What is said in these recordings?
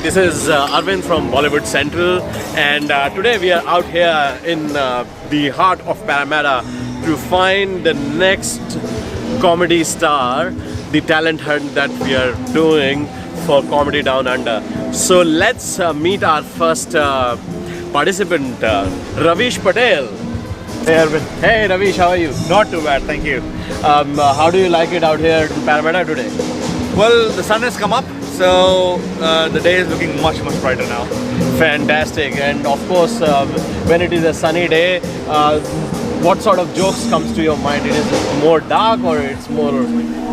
This is Arvind from Bollywood Central, and today we are out here in the heart of Parramatta to find the next comedy star, the talent hunt that we are doing for Comedy Down Under. So let's meet our first participant, Ravish Patel. Hey Arvind. Hey Ravish, how are you? Not too bad, thank you. How do you like it out here in Parramatta today? Well, the sun has come up, so the day is looking much brighter now. Fantastic. And of course, when it is a sunny day, what sort of jokes comes to your mind? It is more dark or it's more...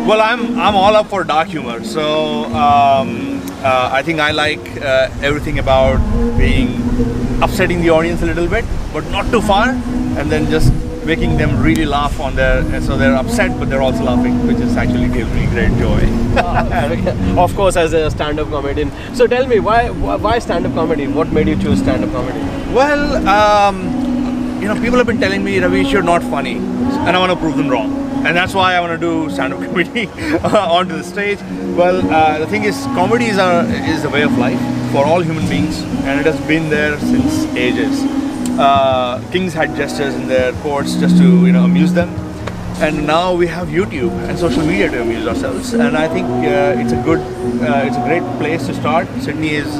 Well, I'm all up for dark humor, so I think I like everything about being upsetting the audience a little bit, but not too far, and then just making them really laugh on so they're upset but they're also laughing, which is actually gives me great joy. Of course, as a stand-up comedian. So tell me, why stand-up comedy? What made you choose stand-up comedy? Well, people have been telling me, Ravish, you're not funny, and I want to prove them wrong. And that's why I want to do stand-up comedy onto the stage. Well, the thing is, comedy is a way of life for all human beings, and it has been there since ages. Kings had jesters in their courts just to amuse them, and now we have YouTube and social media to amuse ourselves. And I think it's a great place to start. Sydney is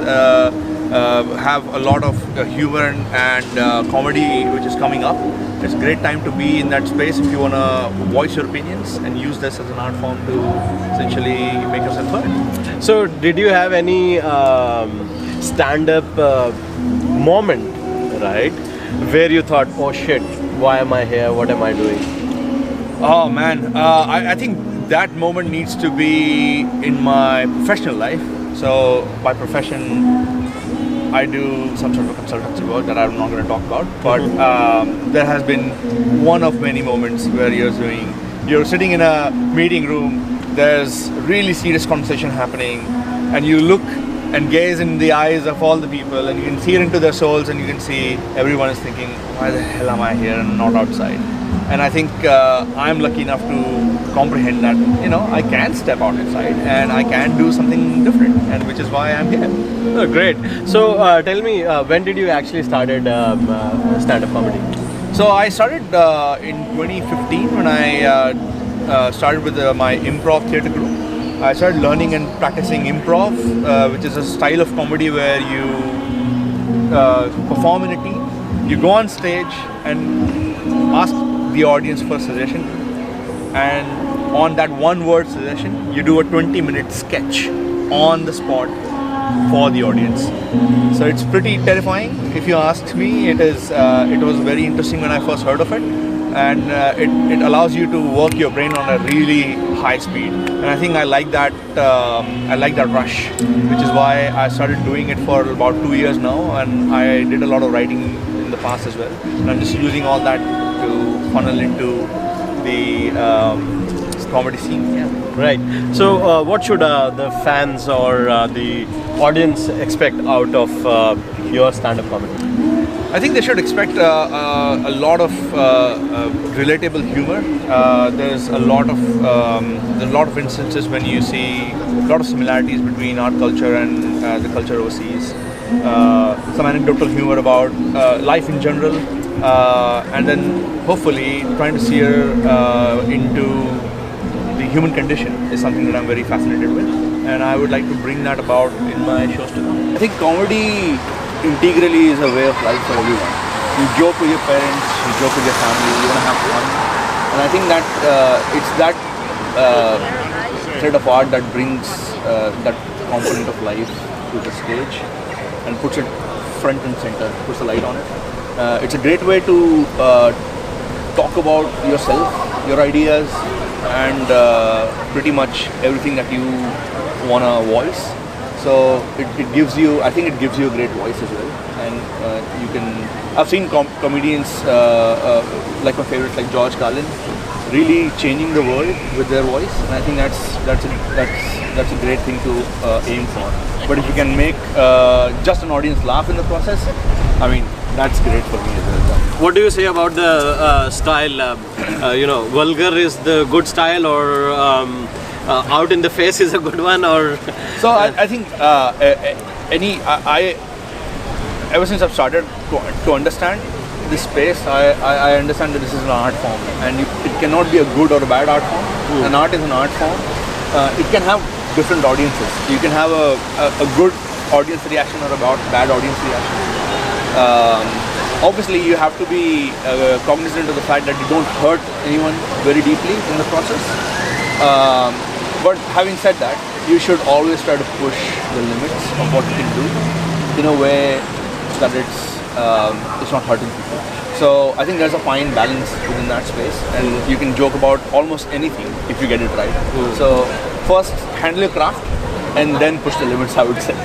have a lot of humor and comedy which is coming up. It's a great time to be in that space if you want to voice your opinions and use this as an art form to essentially make yourself heard. So did you have any stand-up moment, right, where you thought, oh shit, why am I here, what am I doing? Oh man, I think that moment needs to be in my professional life. So by profession, I do some sort of consultancy work that I'm not going to talk about, but there has been one of many moments where you're sitting in a meeting room, there's really serious conversation happening, and you look and gaze in the eyes of all the people, and you can see it into their souls, and you can see everyone is thinking, why the hell am I here and not outside? And I think I'm lucky enough to comprehend that, I can step out inside and I can do something different, and which is why I'm here. Oh, great. So tell me, when did you actually started stand-up comedy? So I started in 2015 when I started with my improv theatre group. I started learning and practicing improv, which is a style of comedy where you perform in a team. You go on stage and ask the audience for a suggestion, and on that one-word suggestion, you do a 20-minute sketch on the spot for the audience. So it's pretty terrifying. If you ask me, it was very interesting when I first heard of it, and it allows you to work your brain on a really high speed. And I think I like that rush, which is why I started doing it for about 2 years now, and I did a lot of writing in the past as well. And I'm just using all that to funnel into the comedy scene. Yeah. Right. So what should the fans or the audience expect out of your stand-up comedy? I think they should expect a lot of relatable humor. There's a lot of instances when you see a lot of similarities between our culture and the culture overseas. Some anecdotal humor about life in general, and then hopefully trying to steer into the human condition is something that I'm very fascinated with, and I would like to bring that about in my shows to come. I think comedy integrally is a way of life for everyone. You joke with your parents, you joke with your family, you want to have fun, and I think that it's that thread of art that brings that component of life to the stage and puts it front and center, puts the light on it. It's a great way to talk about yourself, your ideas, and pretty much everything that you want to voice. So it gives you, I think it gives you a great voice as well. And you can, I've seen comedians like my favorites like George Carlin really changing the world with their voice, and I think that's a great thing to aim for. But if you can make just an audience laugh in the process, I mean, that's great for me as well. What do you say about the style? Vulgar is the good style, or out in the face is a good one, or? So I think ever since I've started to understand this space, I understand that this is an art form, and it cannot be a good or a bad art form. An art is an art form. It can have different audiences. You can have a good audience reaction or a bad audience reaction. Obviously, you have to be cognizant of the fact that you don't hurt anyone very deeply in the process. But having said that, you should always try to push the limits of what you can do in a way that it's not hurting people. So I think there's a fine balance within that space, and you can joke about almost anything if you get it right. So first handle your craft, and then push the limits, I would say.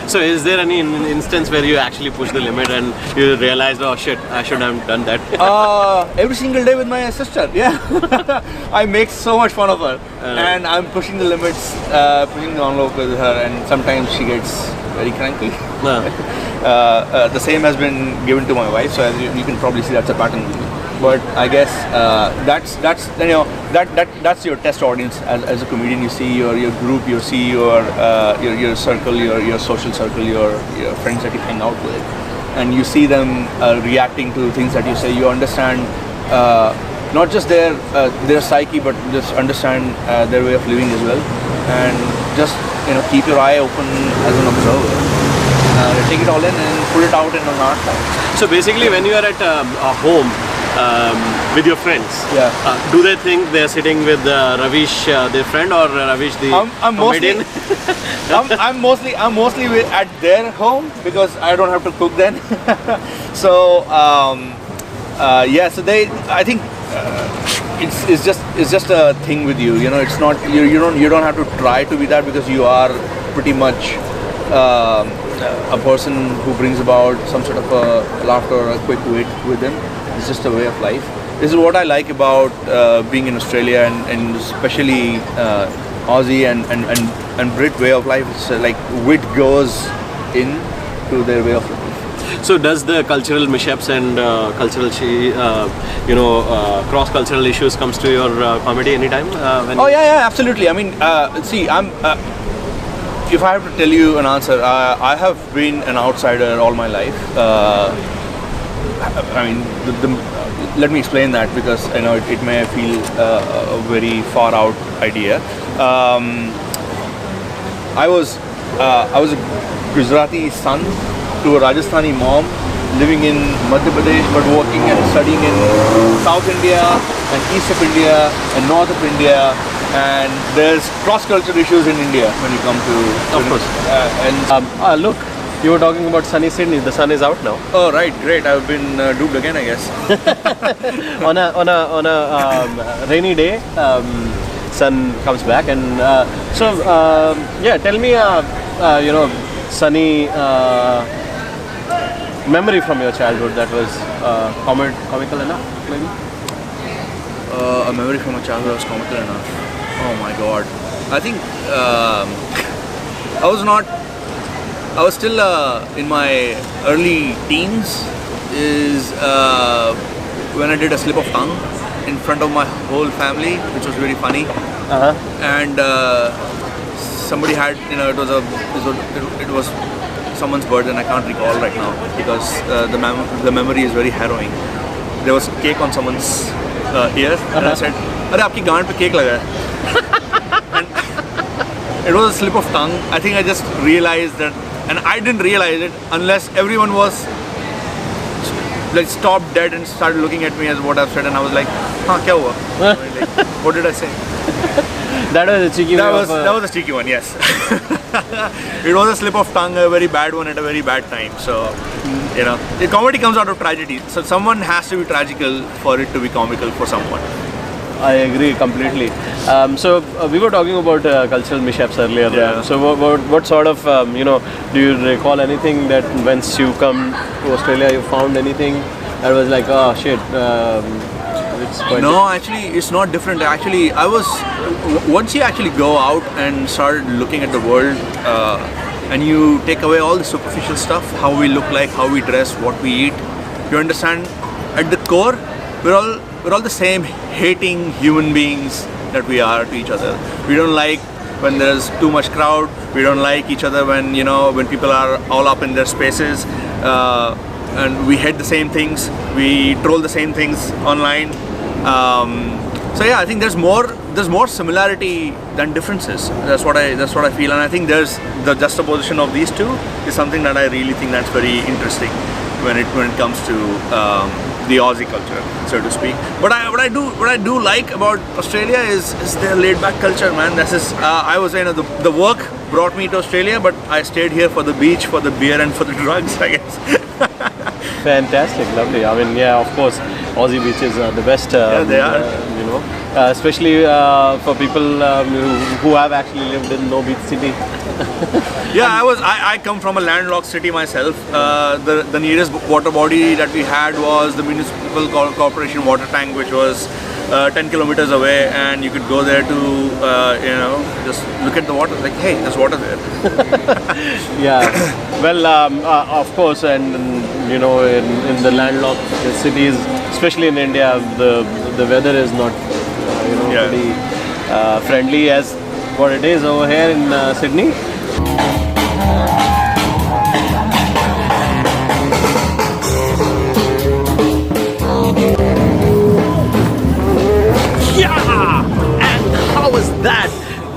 So is there any instance where you actually push the limit and you realized, oh shit, I shouldn't have done that? Every single day with my sister, yeah. I make so much fun of her, and I'm pushing the limits, pushing the envelope with her, and sometimes she gets very cranky. The same has been given to my wife, so as you can probably see that's a pattern with me. But I guess that's your test audience as a comedian. You see your group, you see your circle, your social circle, your friends that you hang out with, and you see them reacting to things that you say. You understand not just their psyche, but just understand their way of living as well, and just keep your eye open as an observer. Take it all in and put it out in an art form. So basically, when you are at home with your friends, do they think they're sitting with Ravish, their friend, or Ravish the comedian? I'm mostly at their home because I don't have to cook then. So so I think it's just a thing with you. It's not you don't have to try to be that, because you are pretty much a person who brings about some sort of a laughter or a quick wit with them. It's just a way of life. This is what I like about being in Australia, and especially Aussie and Brit way of life. It's like wit goes into their way of life. So does the cultural mishaps and cross-cultural issues comes to your comedy anytime? Absolutely. I mean, see, if I have to tell you an answer, I have been an outsider all my life. Let me explain that, because I know it may feel a very far out idea. I was a Gujarati son to a Rajasthani mom, living in Madhya Pradesh, but working and studying in South India and East of India and North of India. And there's cross-cultural issues in India when you come to. Of course. Look, you were talking about sunny Sydney. The sun is out now. Oh right, great. I've been duped again, I guess. on a rainy day, sun comes back, and tell me sunny memory from your childhood that was comical enough, maybe. A memory from my childhood was comical enough. Oh my god. I think I was still in my early teens is when I did a slip of tongue in front of my whole family, which was really funny. And somebody had, it was someone's birthday, and I can't recall right now because the memory is very harrowing. There was cake on someone's ear, and I said, "Arey, aapki gaan pe cake laga hai." And it was a slip of tongue. I think I just realized that, and I didn't realize it unless everyone was like stopped dead and started looking at me as what I've said, and I was like, "Haan, kya hua?" Like, what did I say? That was a cheeky one. That was a cheeky one, yes. It was a slip of tongue, a very bad one at a very bad time. So, the comedy comes out of tragedy. So someone has to be tragical for it to be comical for someone. I agree completely. We were talking about cultural mishaps earlier. Yeah. So what sort of, do you recall anything that once you come to Australia, you found anything that was like, oh shit, it's quite No, actually, it's not different. Actually, once you actually go out and start looking at the world, and you take away all the superficial stuff, how we look like, how we dress, what we eat, you understand at the core, we're all the same hating human beings that we are to each other. We don't like when there's too much crowd. We don't like each other when, you know, when people are all up in their spaces. And we hate the same things. We troll the same things online. So yeah, I think there's more similarity than differences. That's what I feel, and I think there's the juxtaposition of these two is something that I really think that's very interesting when it comes to the Aussie culture, so to speak. But what I do like about Australia is their laid back culture, man. This is I was saying the work brought me to Australia, but I stayed here for the beach, for the beer, and for the drugs, I guess. Fantastic, lovely. I mean, yeah, of course, Aussie beaches are the best. Yeah, they are. You know, especially for people who have actually lived in no beach city. Yeah, I come from a landlocked city myself. The nearest water body that we had was the municipal corporation water tank, which was 10 kilometers away, and you could go there to you know, just look at the water, like, hey, there's water there. Yeah, well, of course, and you know, in the landlocked cities, especially in India, the weather is not you know, Yeah. pretty friendly as what it is over here in Sydney. Yeah! And how was that?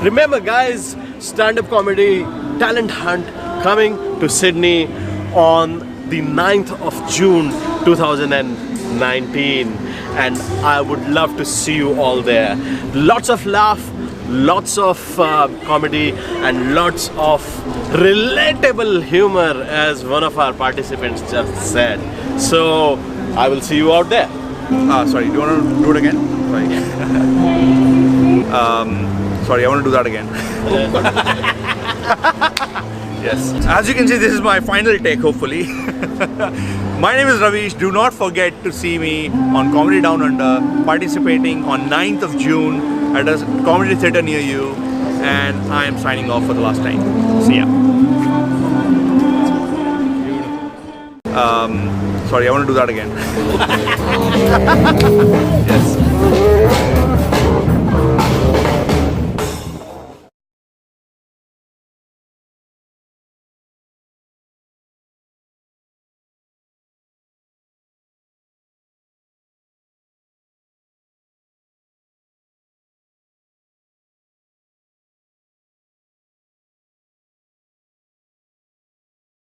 Remember, guys, stand-up comedy talent hunt coming to Sydney on the 9th of June 2019, and I would love to see you all there. Lots of laugh, lots of comedy, and lots of relatable humor, as one of our participants just said. So I will see you out there. Sorry, do you want to do it again? Sorry. Sorry, I want to do that again. Yes. As you can see, this is my final take, hopefully. My name is Ravish. Do not forget to see me on Comedy Down Under, participating on 9th of June at a comedy theatre near you. And I am signing off for the last time. See ya. Sorry, I want to do that again. Yes.